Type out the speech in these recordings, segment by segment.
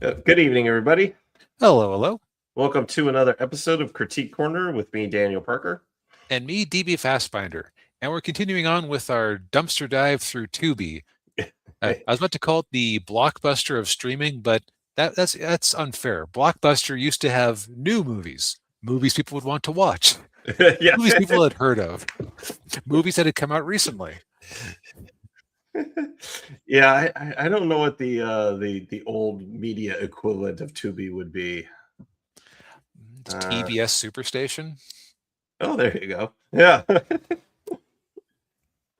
Good evening, everybody. Hello, hello. Welcome to another episode of Critique Corner with me, Daniel Parker. And me, DB Fastbinder. And we're continuing on with our dumpster dive through Tubi. I was about to call it the blockbuster of streaming, but that's unfair. Blockbuster used to have new movies people would want to watch, Yeah, movies people had heard of, movies that had come out recently. yeah. I don't know what the old media equivalent of Tubi would be. TBS Superstation. Oh, there you go. Yeah,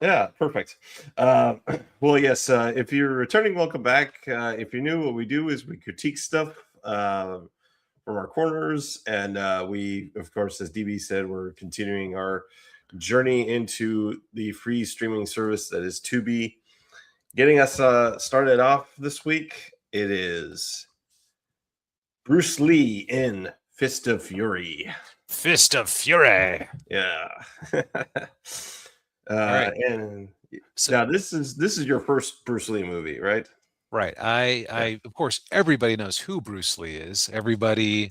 yeah, perfect. Uh, well, yes. If you're returning, welcome back. If you're new, what we do is we critique stuff from our corners, and we, of course, as DB said, we're continuing our journey into the free streaming service that is Tubi. Getting us started off this week, it is Bruce Lee in Fist of Fury. Fist of Fury. Yeah. All right. And So, now this is your first Bruce Lee movie, right? right. I of course, everybody knows who Bruce Lee is. Everybody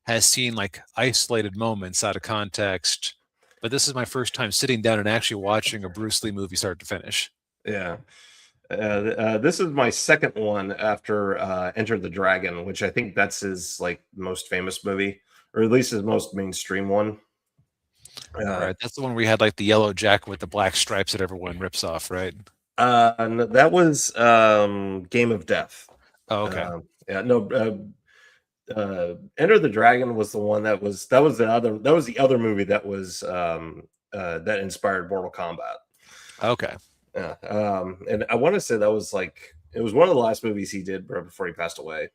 has seen like isolated moments out of context, but this is my first time sitting down and actually watching a Bruce Lee movie start to finish. Yeah. This is my second one after Enter the Dragon, which I think that's his like most famous movie, or at least his most mainstream one. Right, that's the one where we had like the yellow jacket with the black stripes that everyone rips off, right? That was Game of Death. Oh, okay. Yeah, no. Enter the Dragon was the one that was the other movie that was that inspired Mortal Kombat. Okay. Yeah, and I want to say that was like it was one of the last movies he did before he passed away.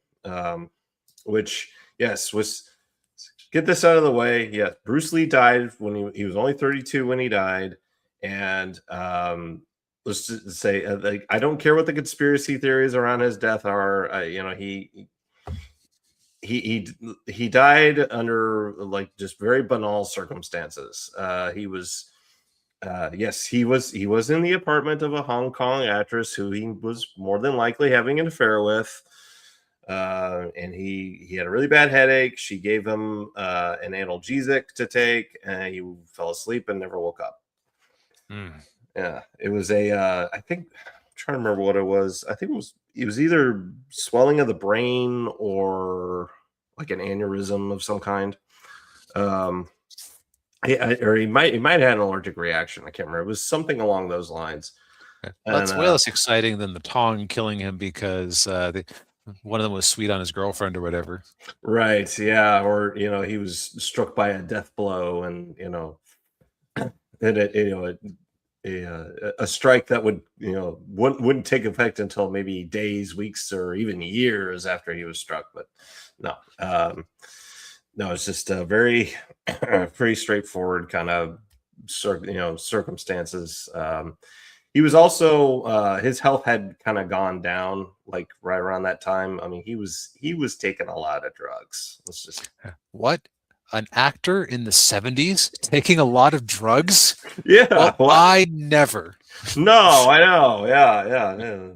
Which yes was get this out of the way. Yeah, Bruce Lee died when he was only 32 when he died, and let's just say like I don't care what the conspiracy theories around his death are. He died under like just very banal circumstances. He was yes, he was in the apartment of a Hong Kong actress who he was more than likely having an affair with. And he had a really bad headache. She gave him an analgesic to take, and he fell asleep and never woke up. Mm. Yeah, it was I think I'm trying to remember what it was. I think it was either swelling of the brain or like an aneurysm of some kind. Or he might have had an allergic reaction. I can't remember. It was something along those lines. That's And way less exciting than the Tong killing him because one of them was sweet on his girlfriend or whatever. right, yeah, or he was struck by a death blow, and and a strike that would wouldn't take effect until maybe days, weeks, or even years after he was struck. But no, no, it's just a very pretty straightforward kind of circumstances. He was also his health had kind of gone down like right around that time. I mean, he was taking a lot of drugs. Let's just What? An actor in the 70s taking a lot of drugs? yeah. Well, What? I never. No, I know. Yeah.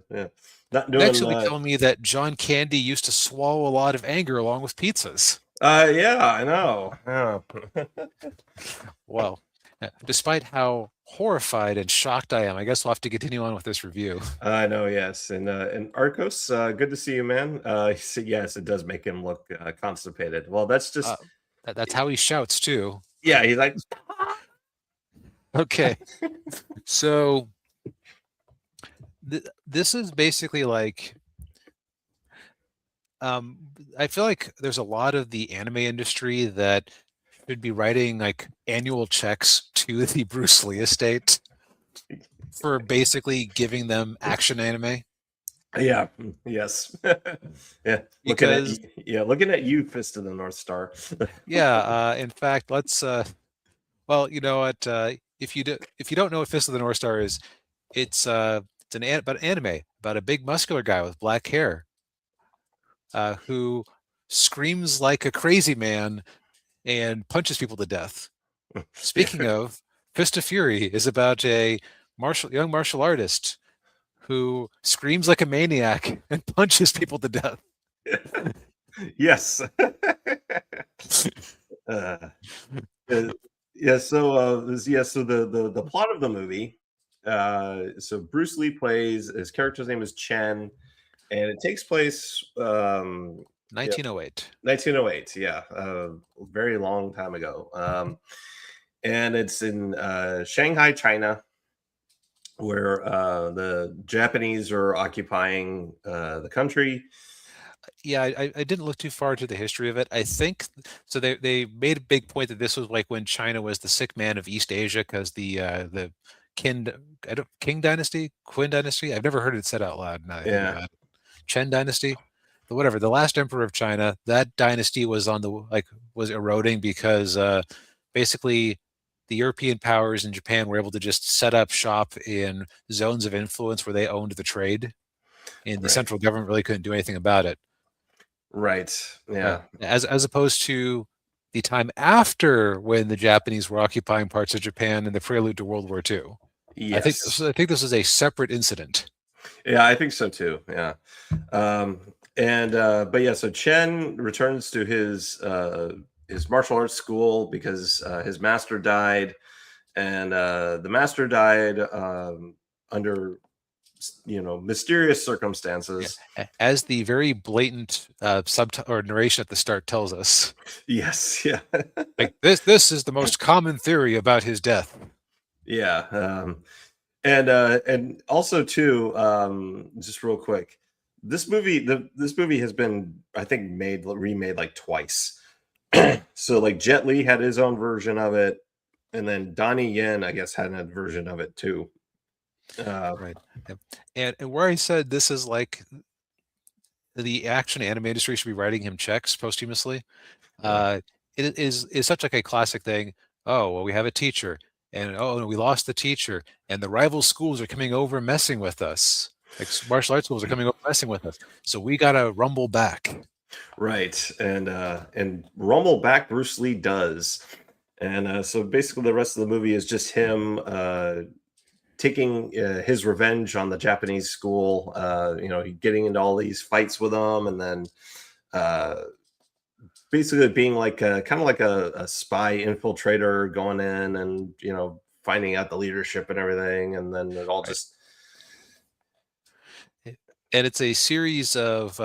Not Next, doing. you'll be telling me that John Candy used to swallow a lot of anger along with pizzas. Yeah, I know. Yeah. Well, despite how horrified and shocked I am, I guess we'll have to continue on with this review. I know. Yes, and Arcos, good to see you, man. He said yes, it does make him look constipated. Well, that's Uh, just that's how he shouts too. yeah. He's like Okay, so this is basically like um, I feel like there's a lot of the anime industry that should be writing like annual checks to the Bruce Lee estate for basically giving them action anime yeah, yes, yeah. because Looking at you, Fist of the North Star. yeah, in fact, let's well, you know what, if you don't know what Fist of the North Star is, it's about anime about a big muscular guy with black hair who screams like a crazy man and punches people to death. Speaking Yeah. of, Fist of Fury is about a young martial artist who screams like a maniac and punches people to death. Yes. uh, uh, yeah. So, so the plot of the movie. So Bruce Lee plays his character's name is Chen, and it takes place yeah, 1908. 1908. Yeah, a very long time ago. And it's in Shanghai, China, where the Japanese are occupying the country. Yeah, I didn't look too far into the history of it. I think so. They made a big point that this was like when China was the sick man of East Asia because the Qin I don't Qing dynasty, Qin dynasty. I've never heard it said out loud. Now that I think Yeah, about it. Chen dynasty, the whatever, the last emperor of China. That dynasty was on the was eroding because basically the European powers in Japan were able to just set up shop in zones of influence where they owned the trade, and the right, central government really couldn't do anything about it. right. Yeah, As opposed to the time after when the Japanese were occupying parts of Japan in the prelude to World War II. yes, I think this is a separate incident. yeah. I think so too. Yeah. Um, and but yeah, so Chen returns to his martial arts school because his master died, and the master died under mysterious Yeah. circumstances. As the very blatant subtitle or narration at the start tells us, Yes, yeah, like this is the most common theory about his death. yeah. And also too, just real quick, this movie has been, I think, remade like twice. So like Jet Li had his own version of it, and then Donnie Yen, I guess, had a version of it too. Uh, Right. Yep. And where I said this is like the action anime industry should be writing him checks posthumously. yeah, Uh, it is such like a classic thing. Oh, well, we have a teacher, and oh, no, we lost the teacher, and the rival schools are coming over and messing with us. Like martial arts schools are coming over and messing with us. So we gotta rumble back. right. And Rumble back Bruce Lee does, and so basically the rest of the movie is just him taking his revenge on the Japanese school. Getting into all these fights with them, and then uh, basically being like kind of like a spy infiltrator, going in and finding out the leadership and everything, and then it all Right. just And it's a series of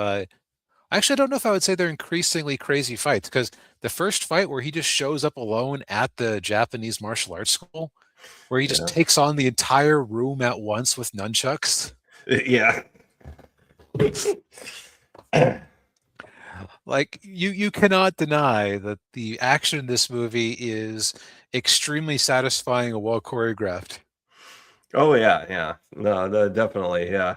actually I don't know if I would say they're increasingly crazy fights because the first fight where he just shows up alone at the Japanese martial arts school, where he just yeah takes on the entire room at once with nunchucks. yeah Like you cannot deny that the action in this movie is extremely satisfying and well choreographed. oh yeah definitely yeah.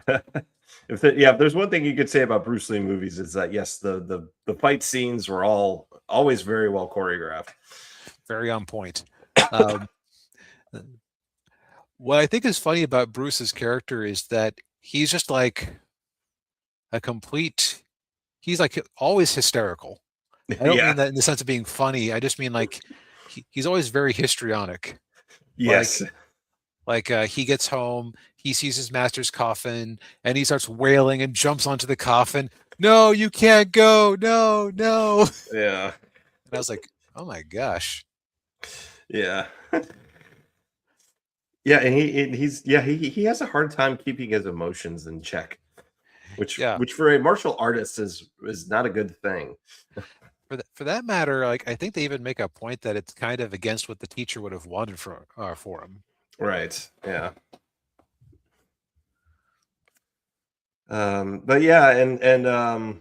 If there's one thing you could say about Bruce Lee movies, is that yes, the fight scenes were always very well choreographed. Very on point. Um, what I think is funny about Bruce's character is that he's just like a complete, he's like always hysterical. I don't Yeah, mean that in the sense of being funny. I just mean like he's always very histrionic. Like yes, he gets home, he sees his master's coffin, and he starts wailing and jumps onto the coffin. No, you can't go. No, no. yeah, And I was like, oh my gosh. yeah. Yeah, and he's yeah, he has a hard time keeping his emotions in check, Yeah. which for a martial artist is not a good thing. For that matter, like I think they even make a point that it's kind of against what the teacher would have wanted for him. Right. Yeah. But yeah, and of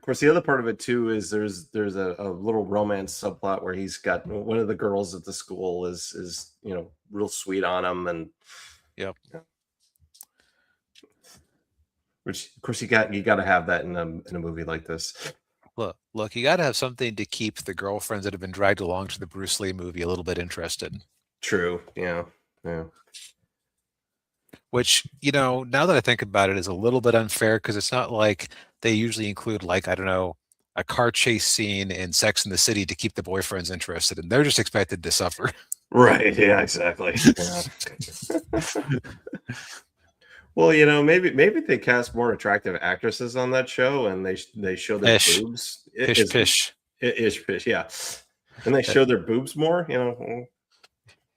course the other part of it too is there's a little romance subplot where he's got one of the girls at the school is real sweet on him, and Yep. which of course you got to have that in a movie like this. Look, you got to have something to keep the girlfriends that have been dragged along to the Bruce Lee movie a little bit interested. True. Yeah. Yeah. Which, now that I think about it, is a little bit unfair because it's not like they usually include, like, I don't know, a car chase scene in Sex in the City to keep the boyfriends interested, and they're just expected to suffer. Right. Yeah. Exactly. Yeah. Well, maybe they cast more attractive actresses on that show, and they show their Pish, boobs. pish, pish. Ish fish, yeah, and they Uh, show their boobs more.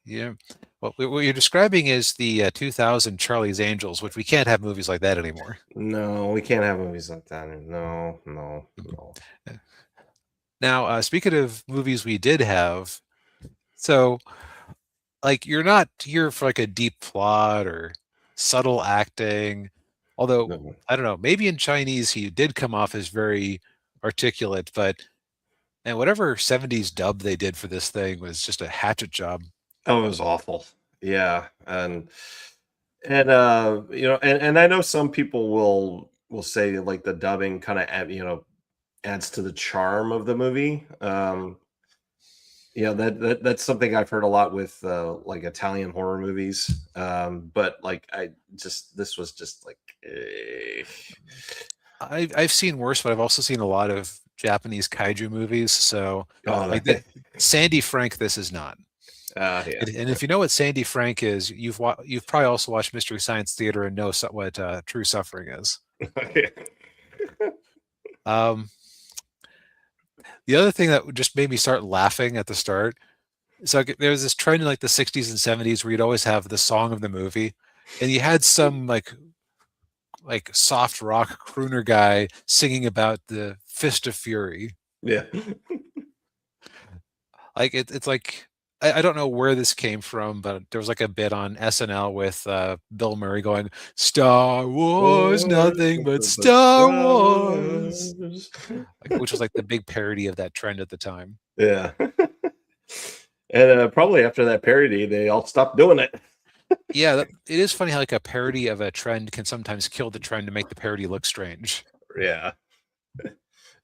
yeah. Well, what you're describing is the 2000 Charlie's Angels, which we can't have movies like that anymore. No, we can't have movies like that. No, no, Mhm. no. Now, speaking of movies we did have, so like you're not here for like a deep plot or subtle acting, although No. I don't know, maybe in Chinese he did come off as very articulate, but and whatever 70s dub they did for this thing was just a hatchet job. Oh, it was awful. Yeah, and I know some people will say like the dubbing kind of adds to the charm of the movie. That's something I've heard a lot with like Italian horror movies. But like I just this was just like I've seen worse, but I've also seen a lot of Japanese kaiju movies. So oh like the Sandy Frank, this is not. yeah. And if you know what Sandy Frank is, you've probably also watched Mystery Science Theater and know what true suffering is. Um, the other thing that just made me start laughing at the start, so there was this trend in like the 60s and 70s where you'd always have the song of the movie, and you had some like soft rock crooner guy singing about the Fist of Fury. Yeah. Like it's like I don't know where this came from, but there was like a bit on SNL with Bill Murray going, "Star Wars, nothing but But Star Wars," stars. like, which was like the big parody of that trend at the time. Yeah. And probably after that parody, they all stopped doing it. Yeah, it is funny how like a parody of a trend can sometimes kill the trend to make the parody look strange. Yeah.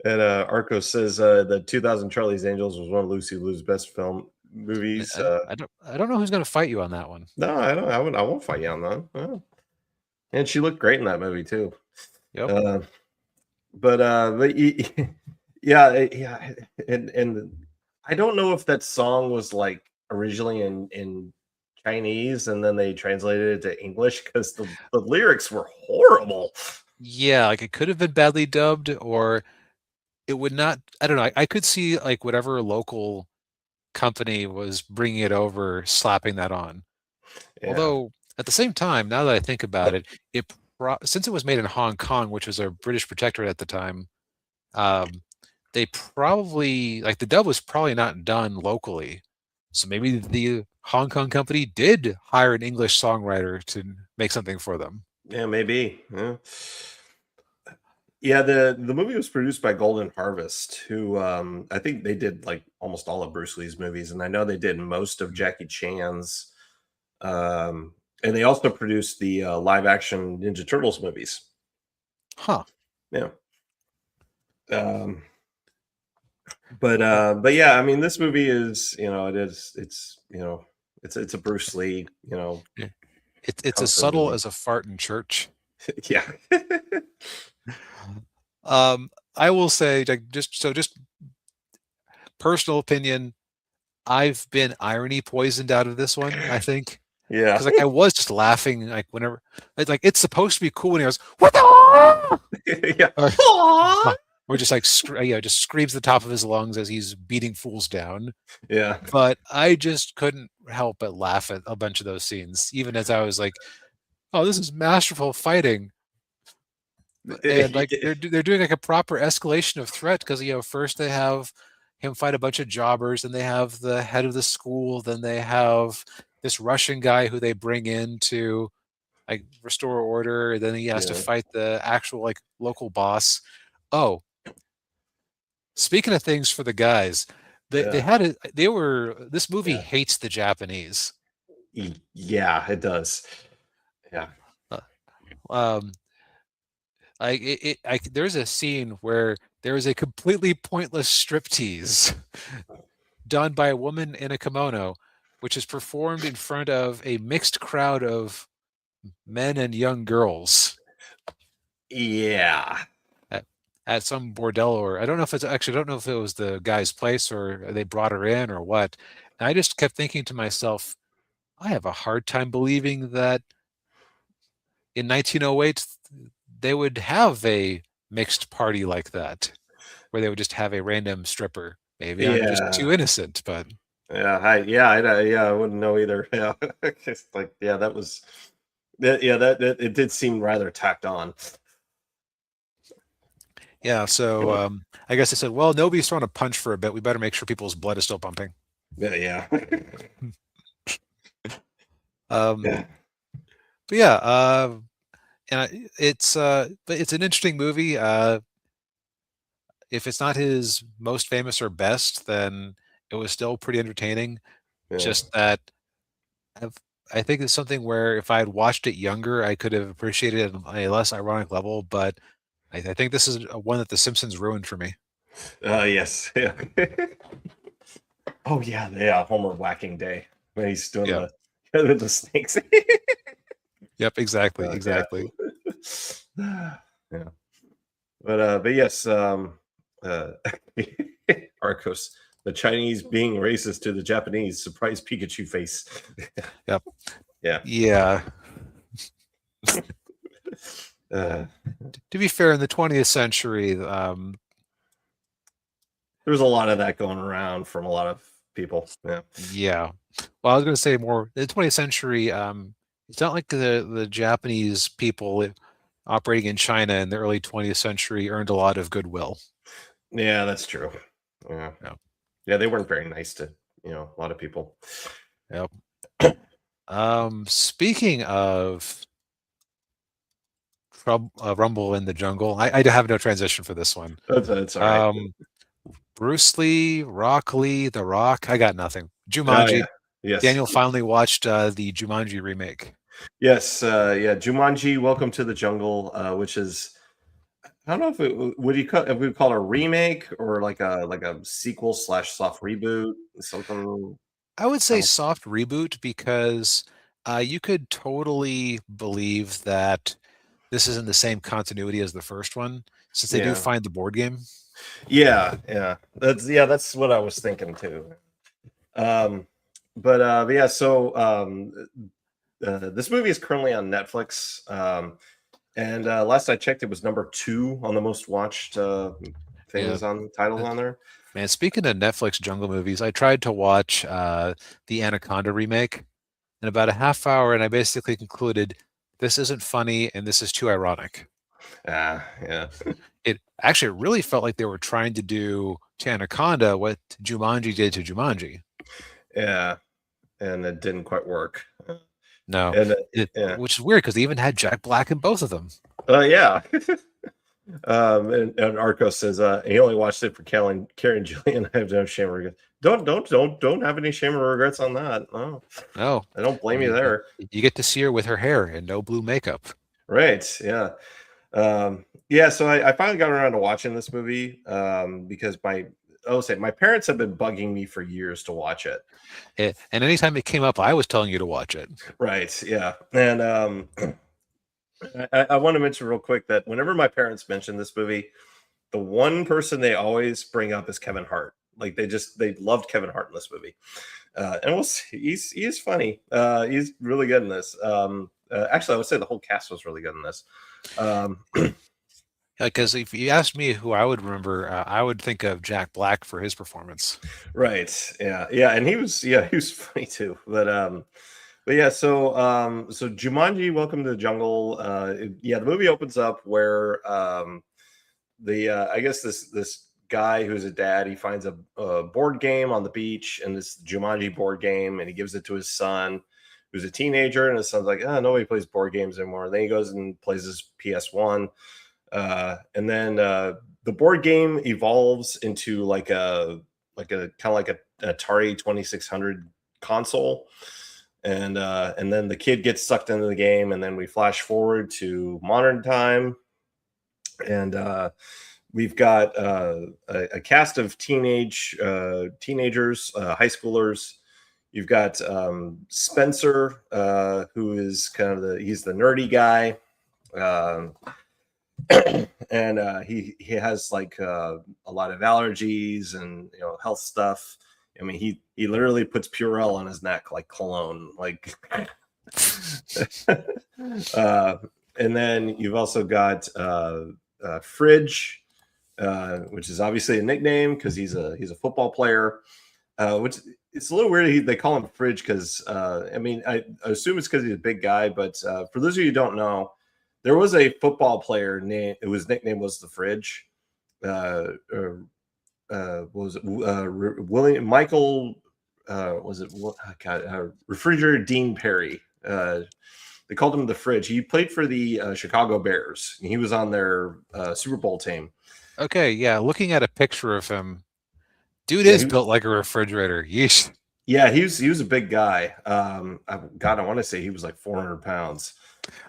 And Arco says the 2000 Charlie's Angels was one of Lucy Liu's best film movies. I don't know who's going to fight you on that one. No, I don't. I won't fight you on that. Oh. And she looked great in that movie too. Yep. Uh, but yeah, yeah, and I don't know if that song was like originally in Chinese and then they translated it to English because the lyrics were horrible. Yeah, like it could have been badly dubbed, or it would not. I don't know. I could see like whatever local company was bringing it over, slapping that on. Yeah, Although at the same time, now that I think about it, since it was made in Hong Kong, which was a British protectorate at the time, um, they probably like the dub was probably not done locally. So maybe the Hong Kong company did hire an English songwriter to make something for them. yeah, maybe. Yeah. Yeah, the movie was produced by Golden Harvest, who I think they did like almost all of Bruce Lee's movies, and I know they did most of Mm. Jackie Chan's. And they also produced the live action Ninja Turtles movies. Huh. Yeah. Um, but yeah, I mean, this movie is it's a Bruce Lee Yeah. It's kung as fu subtle movie. as a fart in church. Yeah. I will say, like, just personal opinion, I've been irony poisoned out of this one, I think. Yeah. Because like I was just laughing like whenever it's supposed to be cool when he goes, "What the?" Yeah. Or, or just like just screams at the top of his lungs as he's beating fools down. Yeah. But I just couldn't help but laugh at a bunch of those scenes, even as I was like, "Oh, this is masterful fighting." And like they're doing like a proper escalation of threat because first they have him fight a bunch of jobbers, and they have the head of the school, then they have this Russian guy who they bring in to like restore order, then he has to Yeah. fight the actual like local boss. Oh, speaking of things for the guys, they Yeah. had it. They were this movie Yeah. hates the Japanese. Yeah, it does. Yeah. Uh, Um, like there's a scene where there is a completely pointless striptease done by a woman in a kimono, which is performed in front of a mixed crowd of men and young girls Yeah. at, at some bordello, or I don't know if it's actually I don't know if it was the guy's place or they brought her in or what. And I just kept thinking to myself, I have a hard time believing that in 1908 they would have a mixed party like that, where they would just have a random stripper. Maybe I'm just Yeah. too innocent, but I wouldn't know either. Yeah. It's like, yeah, that was that it did seem rather tacked on. yeah. So I guess I said, well, nobody's throwing a punch for a bit. We better make sure people's blood is still pumping. Yeah, yeah. Um, Yeah. but yeah, but it's an interesting movie. If it's not his most famous or best, then it was still pretty entertaining. Yeah. Just that I've, I think it's something where if I had watched it younger, I could have appreciated it on a less ironic level. But I think this is one that The Simpsons ruined for me. Yes. Yeah. Oh yeah, yeah. Homer whacking day when he's doing Yeah. the with the snakes. Yep. Exactly. Yeah. Exactly. Yeah. But yes, uh Arcos, the Chinese being racist to the Japanese, surprise Pikachu face. Yep. Yeah. Yeah. Uh, To be fair, in the 20th century, there's a lot of that going around from a lot of people. Yeah. yeah. Well, I was going to say more. In the 20th century, it's not like the Japanese people operating in China in the early 20th century earned a lot of goodwill. Yeah, that's true. Yeah. Yeah. Yeah, they weren't very nice to, a lot of people. Yep. Speaking of Rumble in the Jungle, I have no transition for this one. That's all right. Um, Bruce Lee, Rock Lee, The Rock. I got nothing. Oh yeah. Jumanji. Yes. Daniel finally watched the Jumanji remake. Yes. Yeah. Jumanji: Welcome to the Jungle, which is, I don't know if it would you call if we call it a remake or like a sequel slash soft reboot, something. I would I say don't- soft reboot because you could totally believe that this isn't the same continuity as the first one, since they do Yeah. find the board game. Yeah. That's what I was thinking too. Um, but yeah, so this movie is currently on Netflix. And last I checked, it was number 2 on the most watched Yeah. things on titles Uh, on there. Man, speaking of Netflix jungle movies, I tried to watch the Anaconda remake in about a half hour, and I basically concluded this isn't funny and this is too ironic. Yeah. It actually really felt like they were trying to do to Anaconda what Jumanji did to Jumanji. Yeah, and it didn't quite work. No, And yeah, which is weird because they even had Jack Black in both of them. yeah. And Arco says he only watched it for Karen Gillian. I have no shame or regret. Don't have any shame or regrets on that. No, No, I don't blame you you, you there. you get to see her with her hair and no blue makeup. Right? Yeah. Yeah. So I finally got around to watching this movie because my parents have been bugging me for years to watch it. And anytime it came up, I was telling you to watch it. Right. Yeah. And I want to mention real quick that whenever my parents mention this movie, the one person they always bring up is Kevin Hart. Like they loved Kevin Hart in this movie, and we'll see. He's funny. He's really good in this. Actually, I would say the whole cast was really good in this. Because if you asked me who I would remember, I would think of Jack Black for his performance. Right. Yeah. And he was funny too. But yeah, so Jumanji: Welcome to the Jungle. The movie opens up where the I guess this guy who's a dad, he finds a board game on the beach, and this Jumanji board game, and he gives it to his son, who's a teenager, and his son's like, oh, nobody plays board games anymore. And then he goes and plays his PS1, and then the board game evolves into like a kind of like a Atari 2600 console, and then the kid gets sucked into the game, and then we flash forward to modern time, and we've got a cast of teenagers, high schoolers. You've got Spencer, who is he's the nerdy guy, and he has like a lot of allergies and health stuff. I mean, he literally puts Purell on his neck like cologne, like. And then you've also got Fridge, which is obviously a nickname because he's a football player. Which it's a little weird. They call him Fridge because I mean I assume it's because he's a big guy. But for those of you who don't know, there was a football player named whose nickname was the Fridge. What was it? William Michael? Was it what? God, Refrigerator Dean Perry. They called him the Fridge. He played for the Chicago Bears. And he was on their Super Bowl team. Okay, yeah. Looking at a picture of him, dude Yeah, is built like a refrigerator. Yeesh. yeah, he was a big guy. God, I want to say he was like 400 pounds.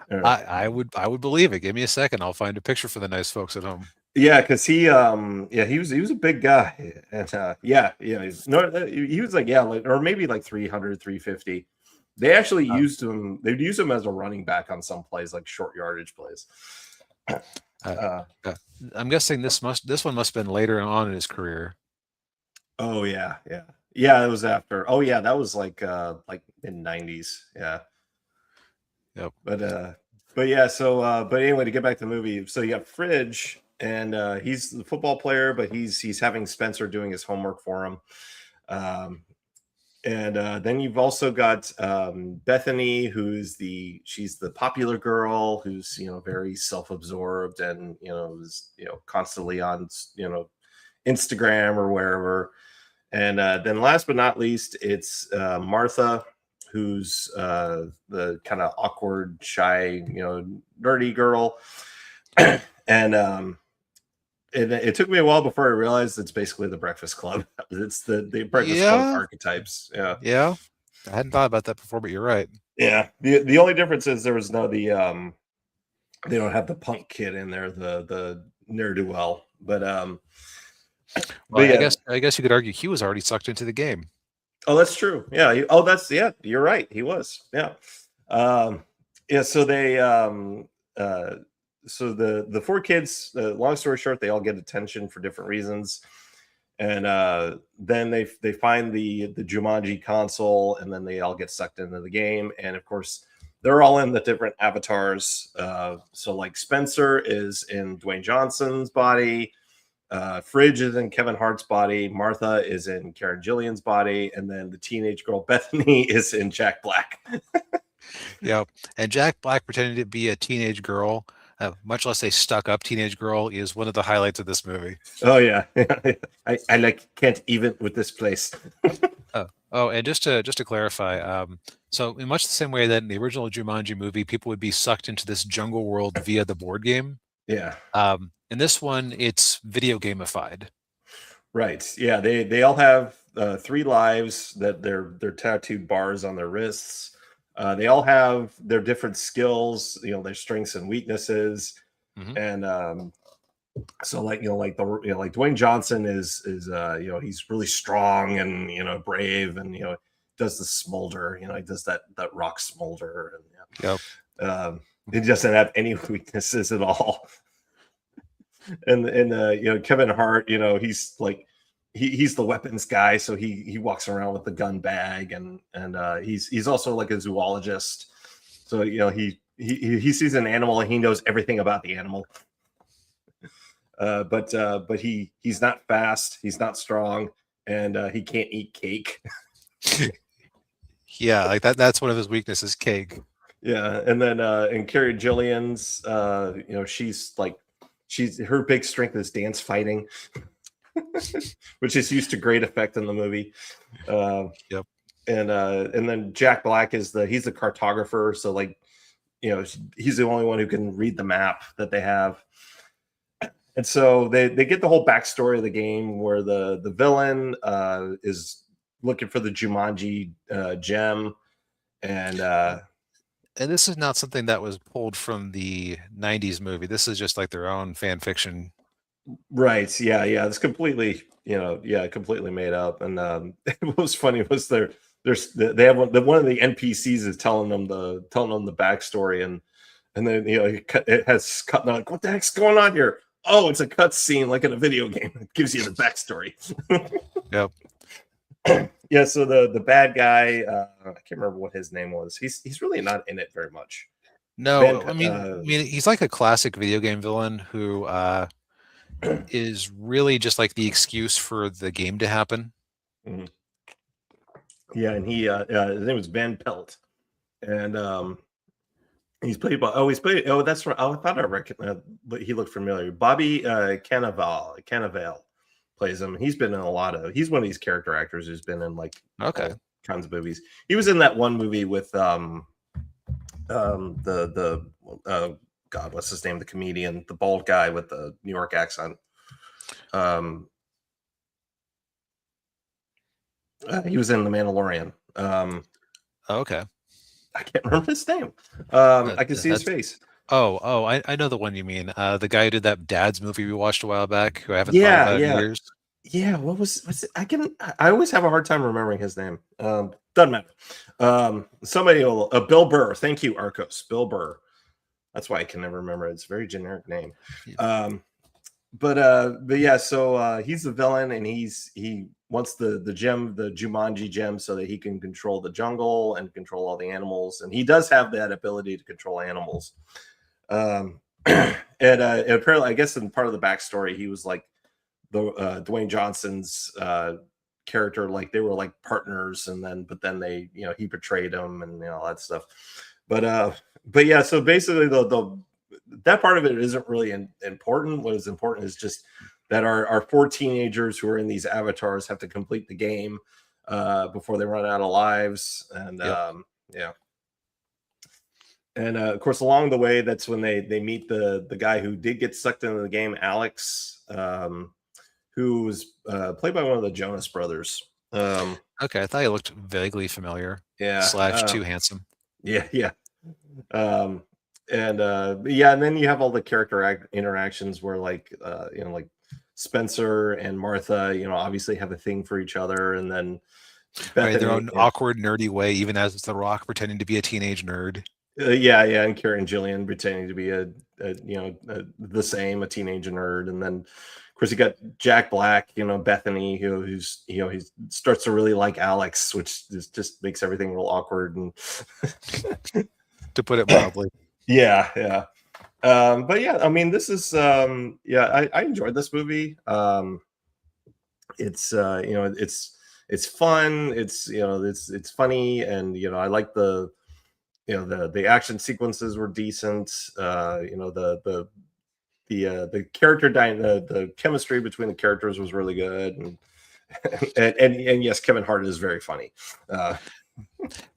I would believe it. Give me a second. I'll find a picture for the nice folks at home. Yeah, because he he was a big guy, and he was like or maybe like 300, 350. They actually used him. They'd use him as a running back on some plays, like short yardage plays. I'm guessing this one must have been later on in his career. Oh yeah. It was after. Oh yeah, that was like in '90s. Yeah. Yep. But yeah. So but anyway, to get back to the movie, so you got Fridge, and he's the football player, but he's having Spencer doing his homework for him. And then you've also got Bethany, she's the popular girl who's very self-absorbed and is constantly on Instagram or wherever. And then last but not least, it's Martha, who's the kind of awkward, shy, nerdy girl. And it took me a while before I realized it's basically the Breakfast Club. It's the Breakfast Club archetypes. Yeah. Yeah. I hadn't thought about that before, but you're right. Yeah. The only difference is there was no they don't have the punk kid in there, the ne'er-do-well. But yeah. I guess you could argue he was already sucked into the game. Oh, that's true. Yeah. You're right. He was. Yeah. Yeah. So they so the four kids, long story short, they all get attention for different reasons. And then they find the Jumanji console, and then they all get sucked into the game. And of course, they're all in the different avatars. So like Spencer is in Dwayne Johnson's body. Fridge is in Kevin Hart's body. Martha is in Karen Gillian's body. And then the teenage girl Bethany is in Jack Black. Yeah. And Jack Black pretending to be a teenage girl, much less a stuck-up teenage girl, is one of the highlights of this movie. Oh yeah. I can't even with this place. And just to clarify, so in much the same way that in the original Jumanji movie, people would be sucked into this jungle world via the board game. Yeah. In this one, it's video gamified. Right. Yeah. They all have 3 lives that they're tattooed bars on their wrists. They all have their different skills, their strengths and weaknesses. Mm-hmm. And so like Dwayne Johnson is he's really strong and brave, and does the smolder, he does that rock smolder, and he doesn't have any weaknesses at all. and Kevin Hart, he's like he's the weapons guy, so he walks around with the gun bag, and he's also like a zoologist, so he sees an animal and he knows everything about the animal. But he's not fast, he's not strong, and he can't eat cake. Yeah, like that's one of his weaknesses, cake. Yeah. And then in Carrie Gillian's, she's her big strength is dance fighting. Which is used to great effect in the movie. Yep. And then Jack Black he's the cartographer, so he's the only one who can read the map that they have. And so they get the whole backstory of the game, where the villain is looking for the Jumanji gem, and this is not something that was pulled from the 90s movie. This is just like their own fan fiction. Right. Yeah. It's completely, completely made up. And what was funny was they have one of the NPCs is telling them the backstory, and then it has cut, like, what the heck's going on here? Oh, it's a cut scene like in a video game. It gives you the backstory. Yep. Yeah. So the bad guy, I can't remember what his name was. He's really not in it very much. No, I mean he's like a classic video game villain who is really just like the excuse for the game to happen. Mhm. Yeah, and his name was Van Pelt, and he's played by he's played that's right. Oh, I thought I recognized, but he looked familiar. Bobby Cannavale plays him. He's been in a lot of. He's one of these character actors who's been in like Okay. all kinds of movies. He was in that one movie with the God, what's his name? The comedian, the bald guy with the New York accent. Um, he was in The Mandalorian. Okay. I can't remember his name. I can see his That's face. I know the one you mean. The guy who did that Dad's movie we watched a while back, who I haven't thought Yeah, about in yeah, years. yeah. What's it? I always have a hard time remembering his name. Doesn't matter. Somebody will Bill Burr. Thank you, Arcos. Bill Burr. That's why I can never remember. It's a very generic name. Yeah. But yeah, so he's the villain, and he wants the gem, the Jumanji gem, so that he can control the jungle and control all the animals. And he does have that ability to control animals. And apparently, I guess in part of the backstory, he was like the Dwayne Johnson's character, like they were like partners, and then they, he betrayed him and all that stuff. But yeah, so basically the that part of it isn't really important. What is important is just that our four teenagers who are in these avatars have to complete the game before they run out of lives, and Yep. yeah. And of course, along the way, that's when they meet the guy who did get sucked into the game, Alex, who was played by one of the Jonas Brothers. Okay, I thought he looked vaguely familiar. Yeah, / too handsome. yeah, yeah. Yeah, and then you have all the character interactions where like like Spencer and Martha, obviously have a thing for each other, and then Right, in their Bethany, own awkward, nerdy way, even as The Rock pretending to be a teenage nerd. yeah, and Carrie and Jillian pretending to be the same, a teenage nerd, and then of course you got Jack Black, Bethany, who's he starts to really like Alex, which just makes everything real awkward and To put it mildly. yeah. But yeah, I mean, this is I enjoyed this movie. It's it's fun, it's funny, and I like the action sequences were decent. The character the chemistry between the characters was really good, and and yes, Kevin Hart is very funny.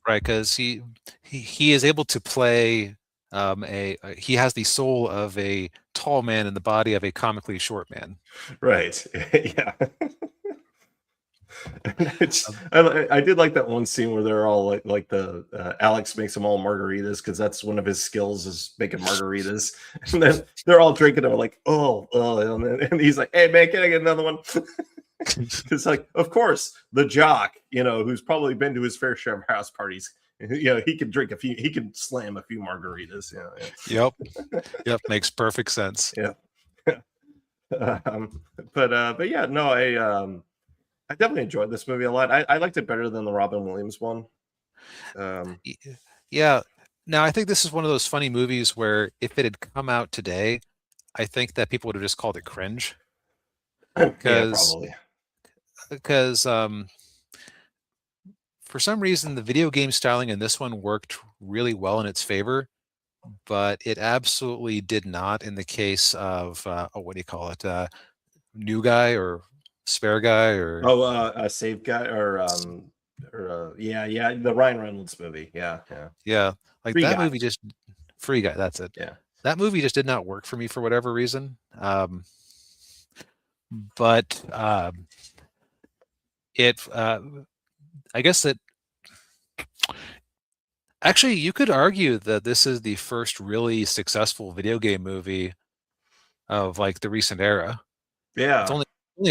Right, because he is able to play he has the soul of a tall man in the body of a comically short man. Right. Yeah. I did like that one scene where they're all like the Alex makes them all margaritas because that's one of his skills is making margaritas, and then they're all drinking them like and he's like, hey man, can I get another one? It's like, of course, the jock, who's probably been to his fair share of house parties, he can drink he can slam a few margaritas. Yep. Yep, makes perfect sense. Yeah. But yeah, no, I definitely enjoyed this movie a lot. I liked it better than the Robin Williams one. Yeah. Now, I think this is one of those funny movies where if it had come out today, I think that people would have just called it cringe. Yeah, Because probably. For some reason, the video game styling in this one worked really well in its favor, but it absolutely did not in the case of what do you call it? New Guy or Spare Guy or A Save Guy or yeah, the Ryan Reynolds movie. Yeah. yeah, like Free that Guy. movie just Free Guy. That's it. Yeah. That movie just did not work for me for whatever reason. But I guess that actually you could argue that this is the first really successful video game movie of like the recent era. It's Yeah. only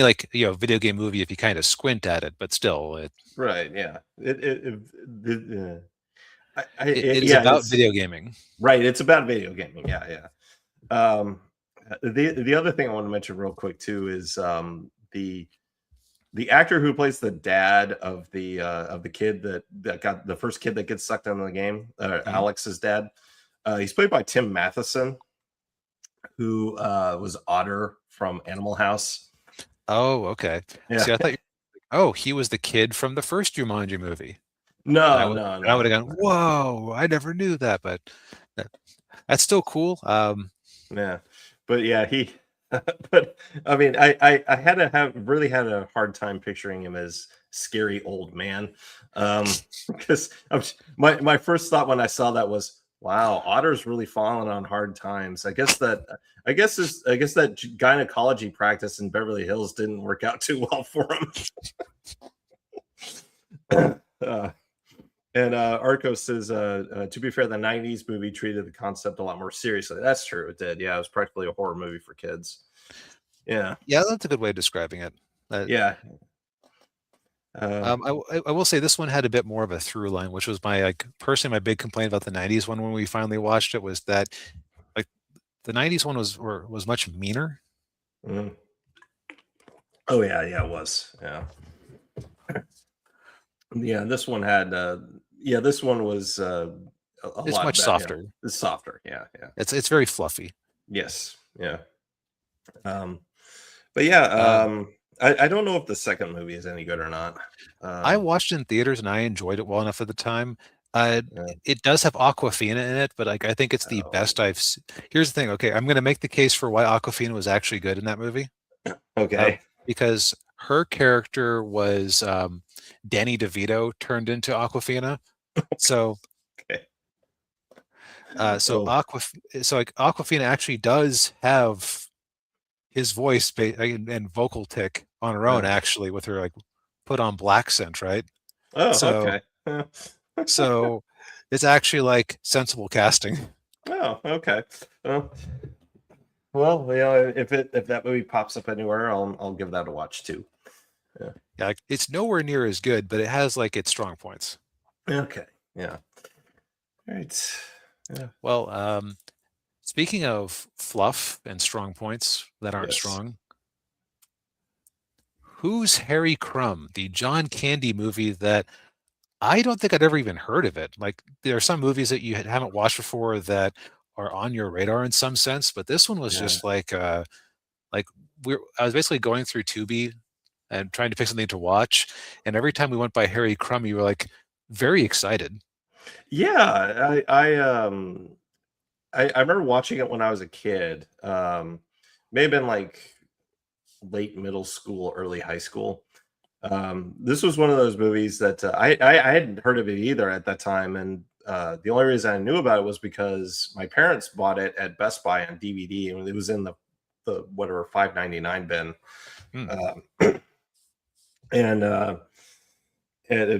like video game movie if you kind of squint at it, but still it Right. Yeah. it is Yeah. about It's video gaming. right. It's about video gaming. Yeah. The other thing I want to mention real quick too is the actor who plays the dad of the kid that got the first kid that gets sucked into the game, Mhm. Alex's dad. He's played by Tim Matheson, who was Otter from Animal House. Oh, okay. Yeah. See, I thought oh, he was the kid from the first Jumanji movie. No, I would no. have gone, whoa, I never knew that, but that's still cool. Yeah, but yeah, he. But I mean, I had to have really had a hard time picturing him as scary old man, because my first thought when I saw that was, wow, Otter's really fallen on hard times. I guess that gynecology practice in Beverly Hills didn't work out too well for him. And Arcos says, to be fair, the 90s movie treated the concept a lot more seriously. That's true. It did. Yeah, it was practically a horror movie for kids. Yeah. Yeah, that's a good way of describing it. Yeah. I will say this one had a bit more of a through line, which was my personally my big complaint about the 90s one when we finally watched it was that like the 90s one was much meaner. Mm. Oh yeah, it was. Yeah. Yeah, this one had this one was a It's lot much better. softer. Yeah. It's softer. Yeah. It's very fluffy. Yes. Yeah. Um but yeah, I don't know if the second movie is any good or not. I watched it in theaters and I enjoyed it well enough at the time. Yeah. It does have Aquafina in it, but I think it's the best I've. Here's the thing. Okay, I'm going to make the case for why Aquafina was actually good in that movie. Okay. Because her character was Danny DeVito turned into Aquafina. So, Okay. so Aquafina actually does have his voice and vocal tick on her own, actually, with her put on black scent, right? Oh, So, okay. so it's actually sensible casting. Oh, okay. Well, if that movie pops up anywhere, I'll give that a watch too. Yeah, it's nowhere near as good, but it has its strong points. Okay. Yeah. All right. Yeah. Well, speaking of fluff and strong points that aren't Yes. strong, who's Harry Crumb, the John Candy movie that I don't think I'd ever even heard of it. There are some movies that you haven't watched before that are on your radar in some sense, but this one was Yeah. just I was basically going through Tubi and trying to pick something to watch, and every time we went by Harry Crumb, you were very excited. Yeah, I remember watching it when I was a kid. May have been late middle school, early high school. This was one of those movies that I hadn't heard of it either at that time, and the only reason I knew about it was because my parents bought it at Best Buy on DVD, and it was in the whatever $5.99 bin.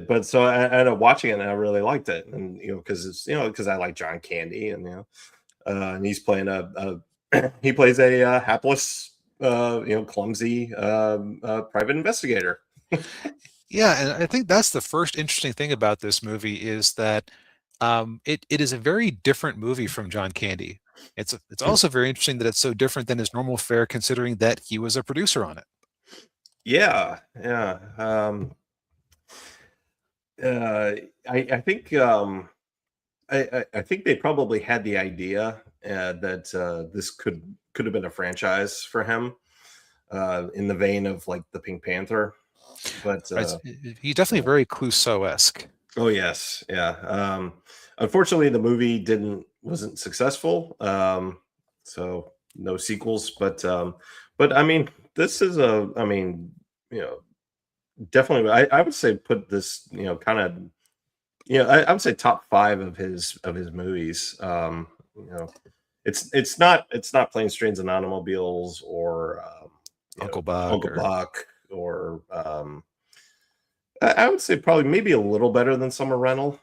But so I ended up watching it and I really liked it, and because I like John Candy, and and he's playing he plays a hapless clumsy private investigator. Yeah, and I think that's the first interesting thing about this movie is that it is a very different movie from John Candy. It's also very interesting that it's so different than his normal fare, considering that he was a producer on it. Yeah. I think I think they probably had the idea that this could have been a franchise for him, in the vein of the Pink Panther, but He's definitely very Clouseau-esque. oh yes, yeah. Unfortunately, the movie wasn't successful, so no sequels. But I mean, this is definitely. I would say put this kind of I would say top 5 of his movies. It's not Planes, Trains, and Automobiles or Uncle Buck, or I would say probably maybe a little better than Summer Rental.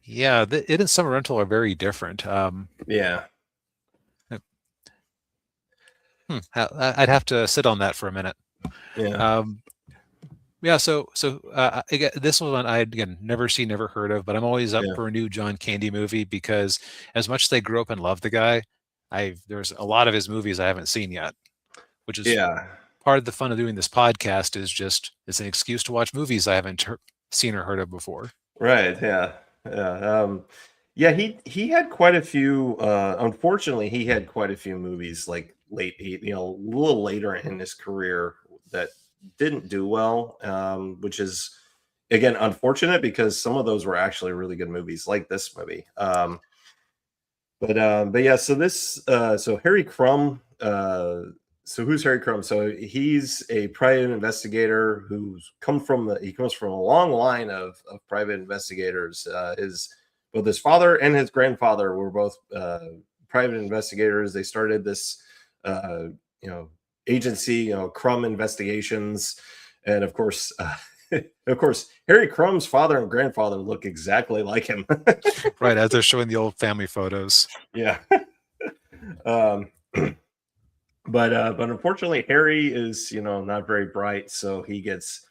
Yeah, it and Summer Rental are very different. Yeah. I'd have to sit on that for a minute. Yeah. Yeah. So again, this one I never seen, never heard of, but I'm always up for a new John Candy movie because as much as I grew up and loved the guy, there's a lot of his movies I haven't seen yet, which is part of the fun of doing this podcast is just it's an excuse to watch movies I haven't seen or heard of before. Right. Yeah. Yeah. Yeah, he had quite a few. Unfortunately, he had quite a few movies like a little later in his career that didn't do well, which is again unfortunate because some of those were actually really good movies, like this movie. But yeah, so Harry Crumb. So who's Harry Crumb? So he's a private investigator he comes from a long line of private investigators. His Both his father and his grandfather were both private investigators. They started this uh, you know agency, Crumb Investigations, and of course. Of course, Harry Crumb's father and grandfather look exactly like him. Right, as they're showing the old family photos. Yeah. um, but unfortunately, Harry is not very bright, so he gets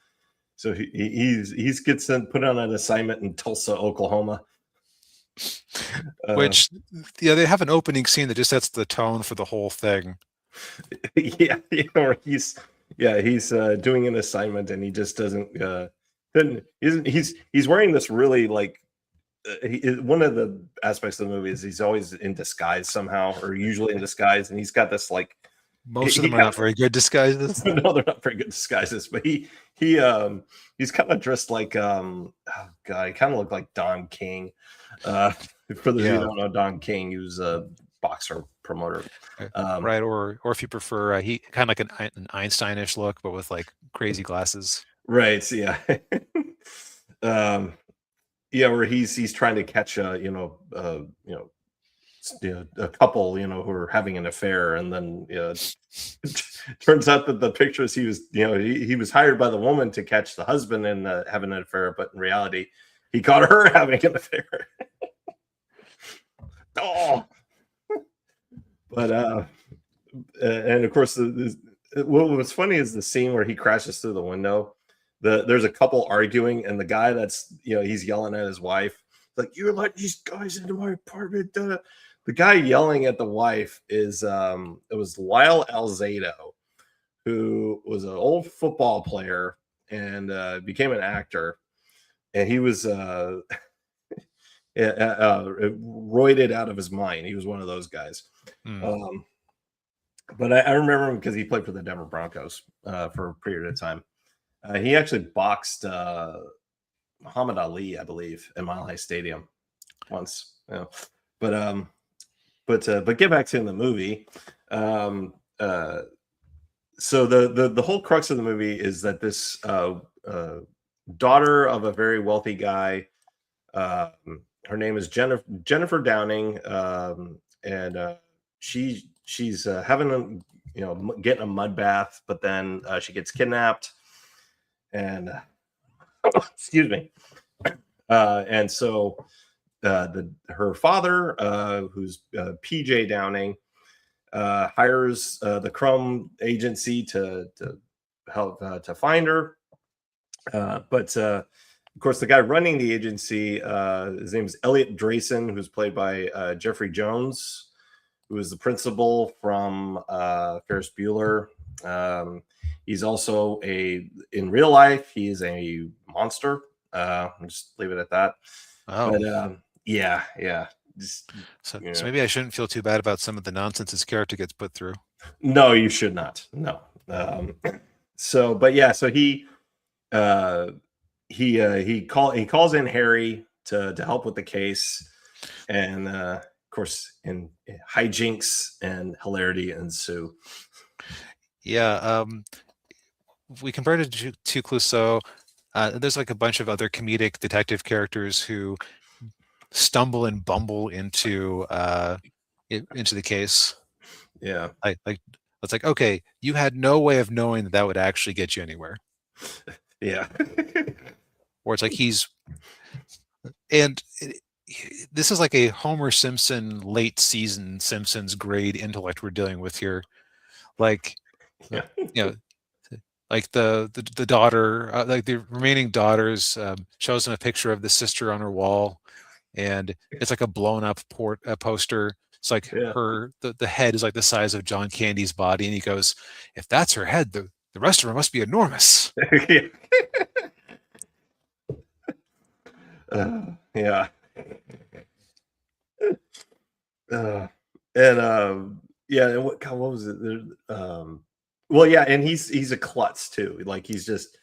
put on an assignment in Tulsa, Oklahoma. Uh, Which, yeah, they have an opening scene that just sets the tone for the whole thing. yeah, or he's doing an assignment and he just doesn't. He's wearing this really like one of the aspects of the movie is he's always in disguise somehow, or usually in disguise, and he's got this like Most of them are not very good disguises. no, they're not very good disguises, but he's kind of dressed like oh god, he kind of looked like Don King. Uh, for those of you who Yeah, don't know Don King, he was a boxer promoter. Um, right. Or if you prefer, he kind of like an Einsteinish look, but with like crazy glasses. right, so yeah. um, yeah, where he's trying to catch a couple who are having an affair, and then turns out that the pictures he was hired by the woman to catch the husband and having an affair, but in reality he caught her having an affair. Oh, but and of course what's funny is the scene where he crashes through the window. There's a couple arguing, and the guy that's he's yelling at his wife like, "You're letting these guys into my apartment." The guy yelling at the wife it was Lyle Alzado, who was an old football player and became an actor, and he was roided out of his mind. He was one of those guys. Hmm. But I remember him because he played for the Denver Broncos for a period of time. He actually boxed Muhammad Ali, I believe, at Mile High Stadium once. But but get back to in the movie. Um, so the whole crux of the movie is that this daughter of a very wealthy guy. Her name is Jennifer Downing, and she's having getting a mud bath, but then she gets kidnapped, and excuse me, and so her father, who's PJ Downing, hires the Crumb agency to help to find her. But of course, the guy running the agency, his name is Elliot Drayson, who's played by Jeffrey Jones, who is the principal from Ferris Bueller. He's also in real life, he is a monster. I'll just leave it at that. Oh, But yeah. so maybe I shouldn't feel too bad about some of the nonsense his character gets put through. No, you should not. No. But yeah, so uh, he calls in Harry to help with the case, and of course, in hijinks and hilarity ensue. Yeah, we compared it to Clouseau. There's like a bunch of other comedic detective characters who stumble and bumble into the case. Yeah, Like it's like, okay, you had no way of knowing that would actually get you anywhere. yeah, Or it's like and this is like a Homer Simpson late season Simpsons grade intellect we're dealing with here. Like, yeah, you know, like the daughter, like the remaining daughters, shows him a picture of the sister on her wall, and it's like a blown up poster. It's like yeah. the head is like the size of John Candy's body, and he goes, "If that's her head, the rest of her must be enormous." Yeah. Uh, and yeah, and what was it? Well, yeah, and he's a klutz too. Like he's just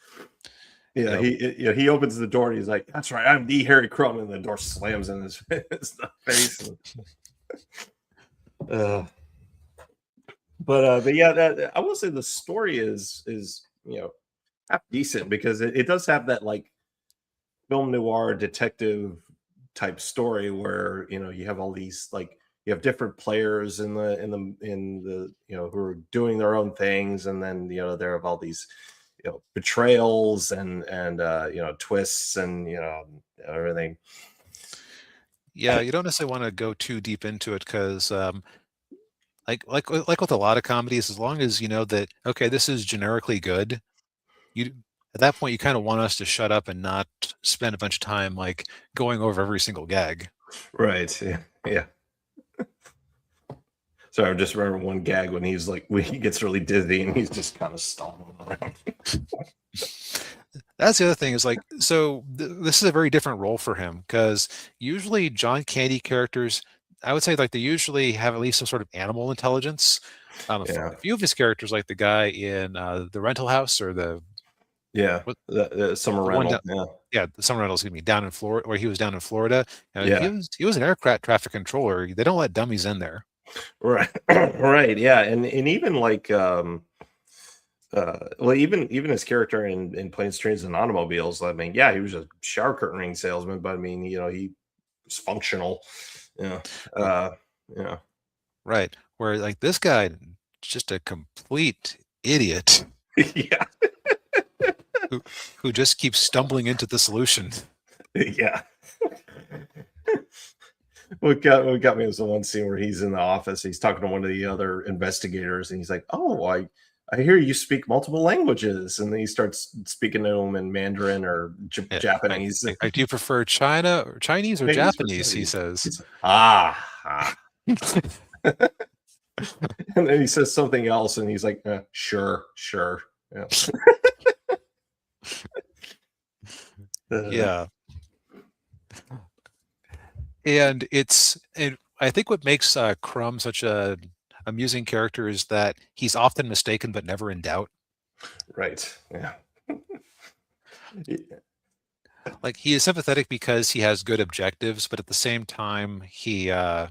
Yep. he opens the door and he's like, "That's right, I'm the Harry Crumb," and the door slams in his, his face. Uh, but yeah, I will say the story is half decent because it does have that like film noir detective type story where you have all these like you have different players in the who are doing their own things, and then there have all these betrayals and twists and everything. Yeah, you don't necessarily want to go too deep into it because, like with a lot of comedies, as long as you know that okay, this is generically good, you at that point you kind of want us to shut up and not spend a bunch of time like going over every single gag. Right, yeah. So I just remember one gag when he's like when he gets really dizzy and he's just kind of stumbling around. That's the other thing is like, so this is a very different role for him because usually John Candy characters, I would say like they usually have at least some sort of animal intelligence. Yeah, A few of his characters, like the guy in the rental house or yeah, what the summer the one rental. down, yeah, the summer rental, excuse me, down in Florida, where he was down in Florida. Yeah, He was an aircraft traffic controller. They don't let dummies in there. right, right, yeah, and even like well, even his character in Planes, Trains, and Automobiles. I mean, yeah, he was a shower curtain ring salesman, but I mean, he was functional. Yeah, R- uh, yeah, Right. Where like this guy, just a complete idiot yeah, who who just keeps stumbling into the solution. yeah. What got me was the one scene where he's in the office. He's talking to one of the other investigators, and he's like, "Oh, I hear you speak multiple languages." And then he starts speaking to him in Mandarin or Yeah, Japanese. do you prefer China or Chinese or Chinese or Japanese? He Chinese. says. He's like, ah. And then he says something else, and he's like, sure, sure. Yeah. Uh, Yeah. And I think what makes Crumb such a amusing character is that he's often mistaken but never in doubt. right. Yeah. Like he is sympathetic because he has good objectives, but at the same time, he how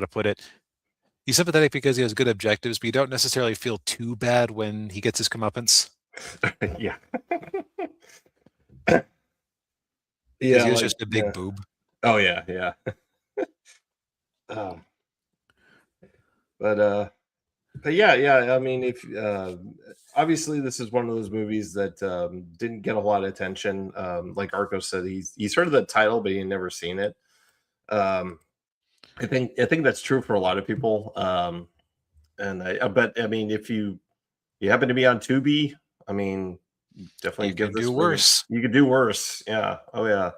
to put it? He's sympathetic because he has good objectives, but you don't necessarily feel too bad when he gets his comeuppance Yeah. because Yeah. he was Like, just a big yeah. boob. Oh, yeah. Yeah. Um, but, uh, but yeah, yeah. I mean, if obviously this is one of those movies that didn't get a lot of attention. Like Arco said, he's heard of the title, but he had never seen it. Um, I think that's true for a lot of people. And I bet I mean if you happen to be on Tubi, I mean definitely You give can do this movie. worse. You could do worse. Yeah. Oh yeah.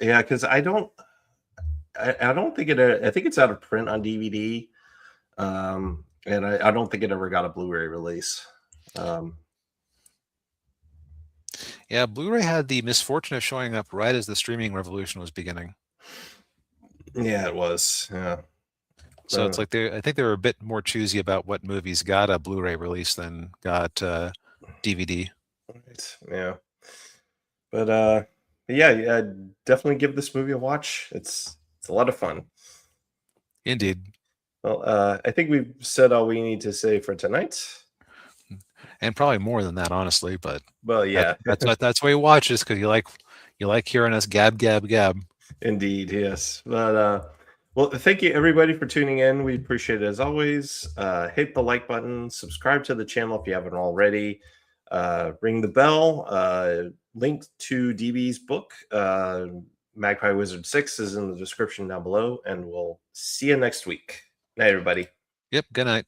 Yeah. Because I don't think I think it's out of print on DVD. And I don't think it ever got a Blu-ray release. Um, Yeah, Blu-ray had the misfortune of showing up right as the streaming revolution was beginning. yeah, it was. Yeah. So it's like I think they were a bit more choosy about what movies got a Blu-ray release than got DVD. Right. Yeah. But yeah, yeah, definitely give this movie a watch. It's a lot of fun. Indeed. Well, I think we've said all we need to say for tonight. And probably more than that, honestly. But Well, yeah, that's why you watch this because you like hearing us gab gab gab. indeed, yes. But well, thank you everybody for tuning in. We appreciate it as always. Hit the like button, subscribe to the channel if you haven't already. Ring the bell. Link to DB's book, Magpie Wizard 6, is in the description down below, and we'll see you next week. Night, everybody. Yep. Good night.